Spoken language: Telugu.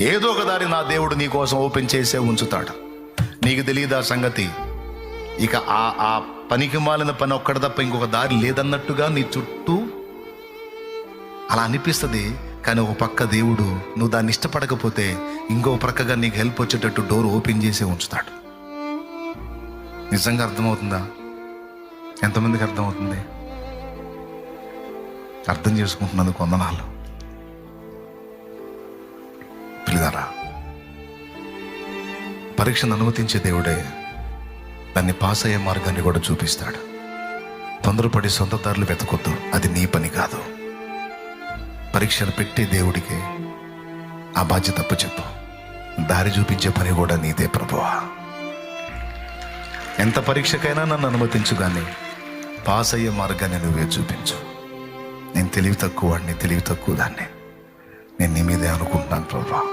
ఏదో ఒక దారి నా దేవుడు నీ కోసం ఓపెన్ చేసే ఉంచుతాడు. నీకు తెలియదు ఆ సంగతి. ఇక ఆ పనికి మాలిన పని ఒక్కటి తప్ప ఇంకొక దారి లేదన్నట్టుగా నీ చుట్టూ అలా అనిపిస్తుంది. కానీ ఒక పక్క దేవుడు నువ్వు దాన్ని ఇష్టపడకపోతే ఇంకో ప్రక్కగా నీకు హెల్ప్ వచ్చేటట్టు డోర్ ఓపెన్ చేసే ఉంచుతాడు. నిజంగా అర్థమవుతుందా? ఎంతమందికి అర్థమవుతుంది? అర్థం చేసుకుంటున్నందుకు వందనాలు. పిల్లరా, పరీక్షను అనుమతించే దేవుడే దాన్ని పాస్ అయ్యే మార్గాన్ని కూడా చూపిస్తాడు. తొందరపడి సొంత దారులు వెతకొద్దు, అది నీ పని కాదు. పరీక్షను పెట్టే దేవుడికి ఆ బాధ్యత అప్పచెప్పు. దారి చూపించే పని కూడా నీదే ప్రభువా. ఎంత పరీక్షకైనా నన్ను అనుమతించు, కానీ పాస్ అయ్యే మార్గాన్ని నువ్వే చూపించు. నేను తెలివి తక్కువ వాడిని, తెలివి తక్కువ దాన్ని. నేను నీ మీదే అనుకుంటున్నాను ప్రభువా.